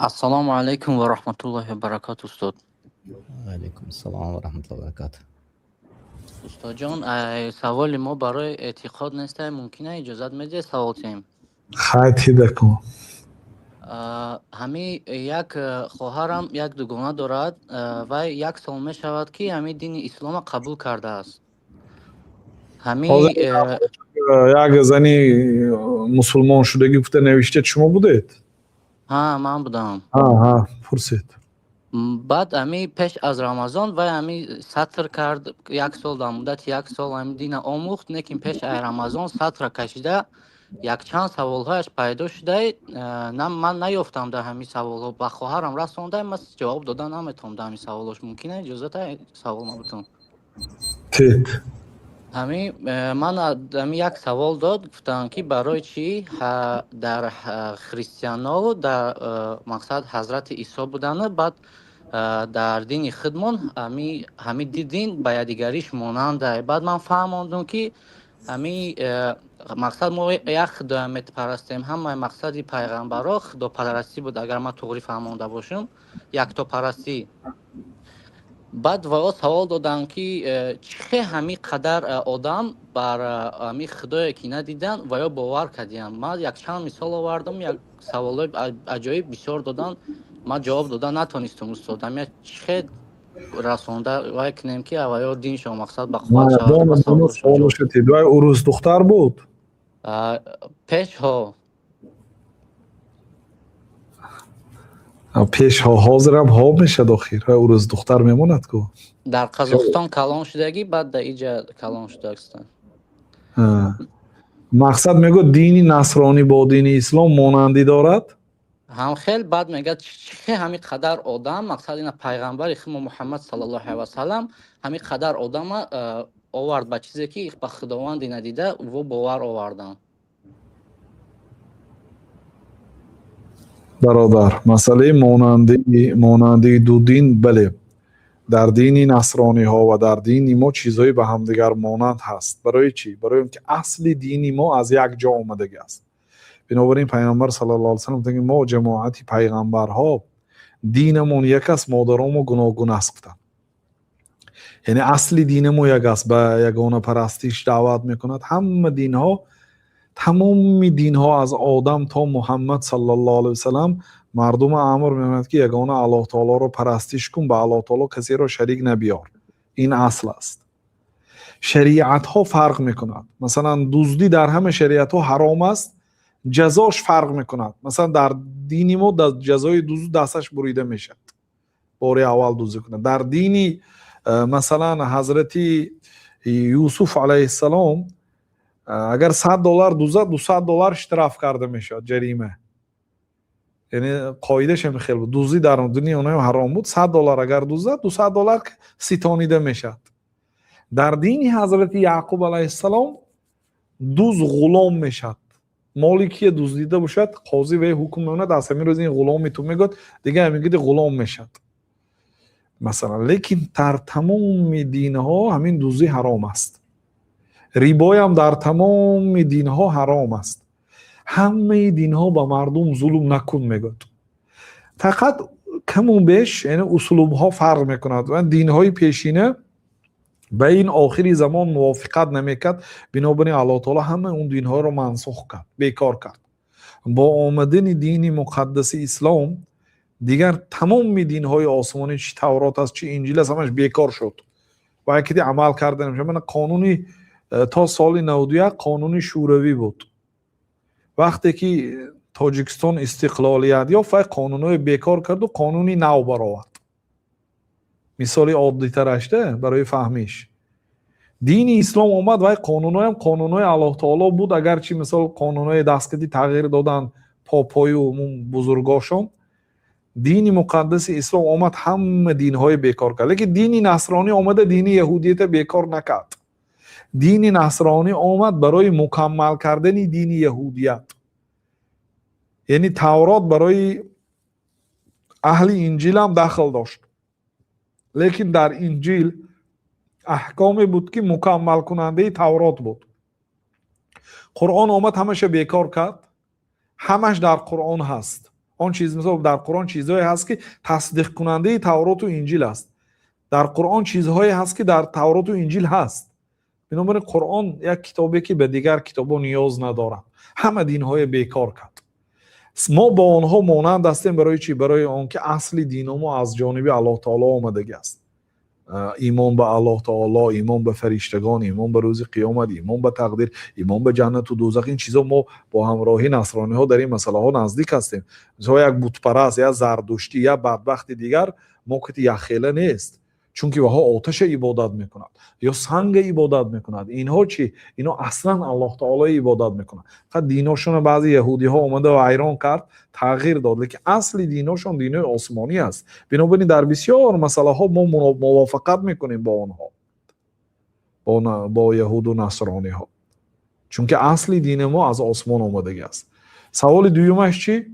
Ассалому алейкум ва рахматуллахи ва баракату устод. علیکم السلام و رحمت الله و برکاته. Устод ҷон, саволи мо барои эътиқод нест, мумкин аст иҷозат медиҳед савол чием? Хайти дакун. Ҳами як хоҳарам як дугона дорад, вай як сол мешавад ки ҳами дини ислома қабул кардааст. ҳами як зани мусулмон шудагӣ гуфта навиштед, шумо будед? ман будам. Пурсед. баъд ҳами пеш аз рамазон вай ҳами сатр кард, як сол дар муддати як сол ҳами дина омӯхт, лекин пеш аз рамазон сатра кашида якчанд саволҳояш пайдо шуда, ман наёфтам дар ҳамин саволҳо, ба хоҳарам расондам, ман ҷавоб додан наметавонам дар ҳамин саволҳош. Мумкин аст иҷозат савол мабудам? Тед. ман як савол дод, гуфтанд ки барои чӣ дар христианҳо дар мақсад ҳазрати Исо буданд, баъд дар дини худмон ҳамин дин ба якдигариш монанд аст. баъд ман фаҳмондам ки ҳамин мақсад мо як худоям метапарастем, ҳамаи мақсади пайғамбаро худопарастӣ буд, агар ман туғри фаҳмонда бошам, яктопарастӣ. баъд вао савол доданд ки чӣ ҳамин қадар одам бар ҳамин худое ки надидан ваё бовар кардиянд. ман якчанд мисол овардам, як саволҳои аҷоиб бисёр доданд, ман ҷавоб додан натонистам устод. ҳамин чӣ расонда вай кунем ки ваё диншо мақсад ба қувват шавад. Вай урус духтар буд? пешҳо. пешҳо ҳозирам ҳо мешад охир, урус духтар мемонад ку. дар Қазоқистон калон шудагӣ, баъд дар иҷа калон шудагистанд. мақсад мегӯ дини насронӣ бо дини ислом монандӣ дорад? ҳамхел. баъд мегӯяд чӣ ҳамин қадар одам, мақсад ина пайғамбари худ Муҳаммад саллаллоҳу алайҳи ва саллам ҳамин қадар одама овард ба чизе ки ба худованди надида во бовар оварданд. бародар, масъалаи монандии ду дин, бале, дар дини насрониҳо ва дар дини мо чизҳои ба ҳамдигар монанд ҳаст. барои чӣ? барои он ки асли дини мо аз як ҷо омадаги аст. бинобар ин пайғамбар саллаллоҳу алайҳи ва саллам гуфтанд ки мо ҷамоати пайғамбарҳо динамон як аст, модаромо гуногун аст гуфтанд. яъне асли динамон як аст, ба ягонапарастиш даъват мекунад. ҳама динҳо, тамоми динҳо аз одам то Муҳаммад саллаллоҳу алайҳи ва саллам мардума амр мекунад ки ягона Аллоҳ таолоро парастиш кун, ба Аллоҳ таоло касеро шарик набиёр. ин асл аст. шариатҳо фарқ мекунад. масалан дуздӣ дар ҳама шариатҳо ҳаром аст, ҷазош фарқ мекунад. масалан дар дини мо ҷазои дузд дасташ бурида мешавад, бори аввал дуздӣ кунад. дар дини масалан ҳазрати Юсуф алайҳиссалом агар $100 дузад, $200 штраф карда мешавад, ҷарима. яъне қоидаш ҳам хел буд. дуздӣ дар дунё ҳаром буд. $100 агар дузад, $200 ситонида мешавад. дар дини ҳазрати Яъқуб алайҳиссалом дуз ғулом мешавад. моли ки дуздида бошад, қозӣ вай ҳукм мекунад, аз ҳамин рӯз ин ғуломи ту мегӯяд, дига ҳамин ғулом мешавад. масалан, лекин дар тамоми динҳо ҳамин дуздӣ ҳаром аст. рибоям дар тамоми динҳо ҳаром аст. ҳамаи динҳо ба мардум зулм накун мегӯяд. фақат каму беш, яъне услубҳо фарқ мекунад. динҳои пешина ба ин охири замон мувофиқат намекард, бинобар ин Аллоҳ таоло ҳама он динҳоро мансух кард, бекор кард. бо омадани дини муқаддаси ислом дигар тамоми динҳои осмонӣ, чи таврот аст, чи инҷил аст, ҳамаш бекор шуд. ва яке амал карда намешавад. мана қонуни то соли 91 қонуни шӯравӣ буд. вақте ки Тоҷикистон истиқлолият ёфт, вай қонунҳои бекор карду, қонуни нав баровард. мисоли оддитарашда барои фаҳмиш. дини ислом омад, вай қонунҳоям қонунҳои Аллоҳ таоло буд, агарчи мисол қонунҳои дастгирӣ тағйир додан попою бузургошон. дини муқаддаси ислом омад, ҳама динҳои бекор кард. лекин дини насронӣ омада дини яҳудията бекор накард. дини насронӣ омад барои мукаммал кардани дини яҳудият. яъне таврот барои аҳли инҷил ҳам дахл дошт. лекин дар инҷил аҳкоме буд ки мукаммалкунандаи таврот буд. қуръон омад ҳамаша бекор кард. ҳамаш дар қуръон ҳаст. آن چیز مثلا در قرآن چیزهایی هست که تصدیق کننده تورات و انجیل است. در قرآن چیزهایی هست که در تورات و انجیل هست. بنابراین قرآن یک کتابی که به دیگر کتابا نیاز ندارد. همه دینهای بیکار کرد. ما با آنها مانند هستیم برای چی؟ برای آنکه اصل دین ما از جانب الله تعالی آمده است. ایمان به الله تعالی، ایمان به فرشتگان، ایمان به روز قیامت، ایمان به تقدیر، ایمان به جنت و دوزخ، این چیزا ما با همراهی نصرانی ها در این مسئله ها نزدیک هستیم. مثلا یک بت پرست یا زردشتی یا بدبخت دیگر ما که یخیله نیست، چون که وها آتش عبادت میکنند یا سنگ عبادت میکنند. اینها چی؟ اینا اصلا الله تعالی عبادت میکنند. فقط دیناشون بعضی یهودی ها اومده و ایران کرد، تغییر داد، لیکن اصل دیناشون دین آسمانی است. بنابراین در بسیار مسئله ها ما موافقت میکنیم با آنها، با یهود و نصرانی ها، چون که اصل دین ما از آسمان آمده است. سوال دومش چی؟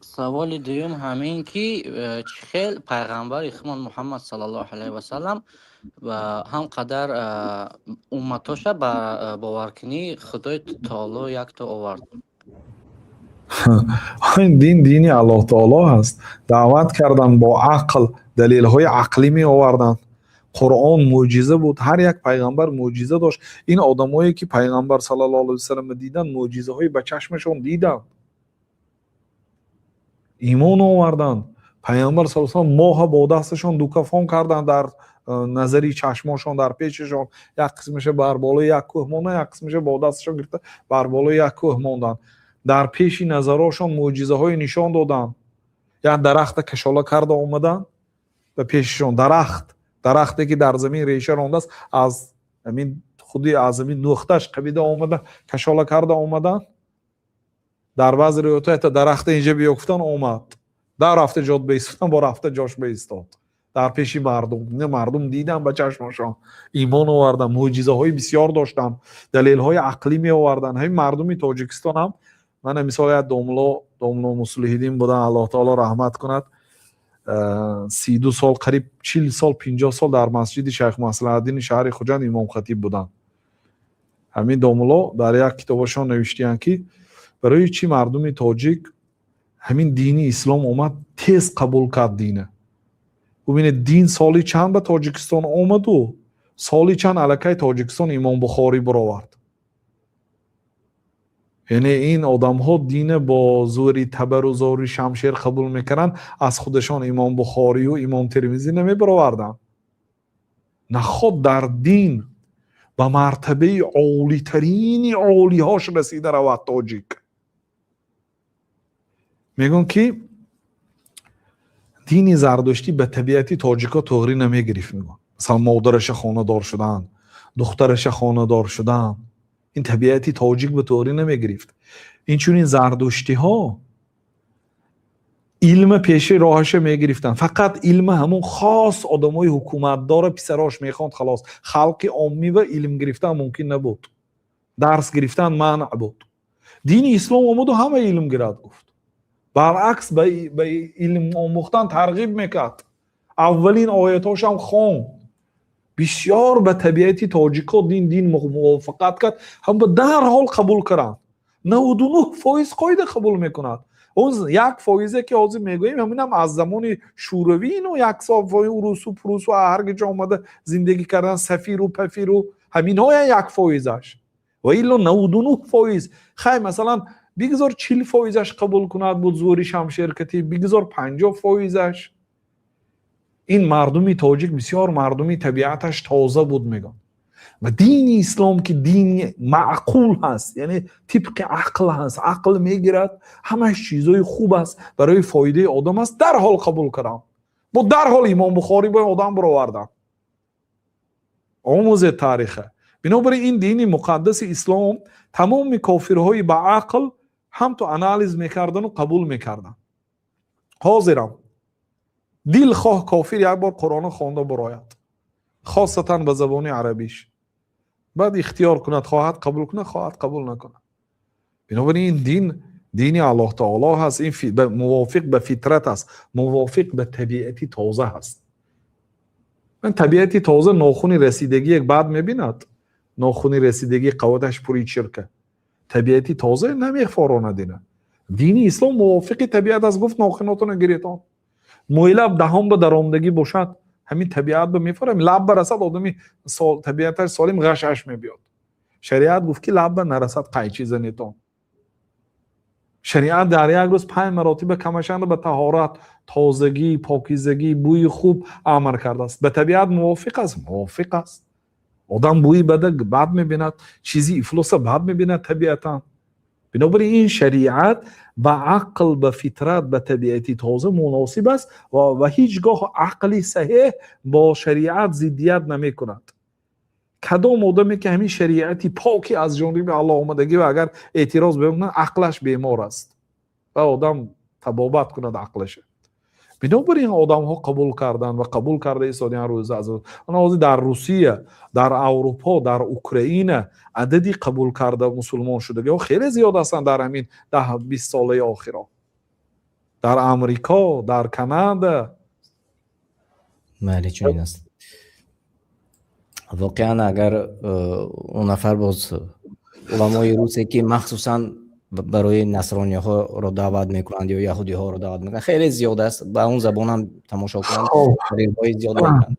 سوال دوم همین که چه خیل پیغمبر خمان محمد صلی الله علیه و سلم و هم قدر امتاش باور کنی خدای تعالی یک تا آورد. این دین الله تعالی هست. دعوت کردن با عقل، دلیل های عقلی می آوردن. قرآن معجزه بود. هر یک پیغمبر معجزه داشت. این آدمایی که پیغمبر صلی الله علیه و سلم دیدن معجزه های به چشمشون دیدن، ایمان آوردن. پیامبر صلی الله علیه و ماه با دستشون دوکافون کردن در نظری چشماشون، در پیششون یک قسمش بر بالای یک کوه موندن، یک قسمش با دستشون گرفته بر بالای یک کوه موندن. در پیش نظراشون معجزه های نشان دادن. یا درخت کشاله کرده اومدن به پیششون، درختی که در زمین ریشه رانده است، از همین خودی از زمین نوختش قبیده اومدن، کشاله کرده اومدن. در بعض روایات درخت اینجا بیافتن اومد، در رفته جاد بیستن، با رفته جاش بیستاد در پیش مردم دیدن به چشمشان، ایمان آوردن، معجزه های بسیار داشتن، دلیل های عقلی می آوردن. همین مردمی تاجیکستان هم، من مثال دوملا مصلحیدین بودن، الله تعالی رحمت کند، 32 سال قریب 40 سال 50 سال در مسجد شیخ مصلح الدین شهر خوجند امام خطیب بودن. همین دوملا در یک کتابشان نوشتن که برای چی مردم تاجیک همین دینی اسلام اومد تیز قبول کرد دینه. ببینید دین سالی چند به تاجیکستان اومد و سالی چند علاقه تاجیکستان امام بخاری برآورد. یعنی این آدم ها دین با زوری تبر و زوری شمشیر قبول میکنن، از خودشان امام بخاری و امام ترمذی نمی برآوردن. نه خود در دین به مرتبه عالی ترین عالی هاش رسیده رواد تاجیک. میگن که دین زردشتی به طبیعتی تاجیکا تغییر نمیگرفت. میگن مثلا مادرش خانه دار شدن، دخترش خانه دار شدن، این طبیعتی تاجیک به تغییر نمیگرفت. این چون این زردشتی ها علم پیش راهش میگرفتن، فقط علم همون خاص آدمای حکومت دار پسراش میخواند، خلاص خلق عامی و علم گرفتن ممکن نبود، درس گرفتن منع بود. دین اسلام اومد و همه علم گرفت. گفت برعکس به علم آموختن ترغیب میکرد. اولین آیاتاش هم خوان. بسیار به طبیعتی تاجیکا دین موافقت کرد، هم به در حال قبول کردن. 99% قاعده قبول میکند. اون 1% که آزی میگوییم همین هم از زمان شوروی اینو 1 سال روس و پروس و هر جا آمده زندگی کردن، سفیر و پفیر و همین های 1%ش و ایلا 99%. خیلی مثلا بگذار 40%ش قبول کند بود زوری شمشیرکتی، بگذار 50%ش. این مردمی تاجیک بسیار مردمی طبیعتش تازه بود. میگن و دین اسلام که دین معقول هست، یعنی طبق عقل هست، عقل میگیرد، همش چیزای خوب است برای فایده آدم است، در حال قبول کردم. با در حال امام بخاری با آدم برآوردن. آموز تاریخه. بنابراین این دین مقدس اسلام تمام کافرهای با عقل هم تو انالیز میکردن و قبول میکردن. حاضرم دل خواه کافر یک بار قرآن خوانده برآید، خاصتا به زبان عربیش، بعد اختیار کند، خواهد قبول کند، خواهد قبول نکند. بنابراین این دین الله تعالی هست. این موافق به فطرت است، موافق به طبیعتی تازه هست. من طبیعتی تازه ناخونی رسیدگی یک بعد میبیند، ناخونی رسیدگی قوتش پوری چرکه. طبیعتی تازه نمیخوارانه دینه. دینی اسلام موافق طبیعت است. گفت ناخناتون گریتان مویلب دهم به درآمدگی باشد همین طبیعت به میفرم لب برسد آدمی طبیعتش سالم غشش میبیاد. شریعت گفت که لب نرسد قیچی زنیتان. شریعت در یک روز 5 مراتب کمشند به طهارت، تازگی، پاکیزگی، بوی خوب امر کرده است. به طبیعت موافق است. موافق است. آدم بوی بد میبیند، چیزی افلاس بد میبیند طبیعتا. بنابراین این شریعت با عقل، به فطرت، به طبیعتی تازه مناسب است و هیچگاه عقلی صحیح با شریعت ضدیت نمی کند. کدام آدمی که همین شریعتی پاکی از جانب الله آمدگی و اگر اعتراض بکنه عقلش بیمار است و آدم تبابت کند عقلش. بنابراین آدم ها قبول کردن و قبول کرده ایستادن روز از در روسیه، در اروپا، در اوکراین عددی قبول کرده مسلمان شده خیلی زیاد هستند در همین 10-20 ساله آخرا. در امریکا، در کانادا. بله چنین است. واقعا اگر اون نفر باز علمای روسی که مخصوصا برای نصرانی ها رو دعوت میکنند یا یهودی ها رو دعوت میکنند خیلی زیاد است. با اون زبان هم تماشا کنند خیلی زیاد میکنند.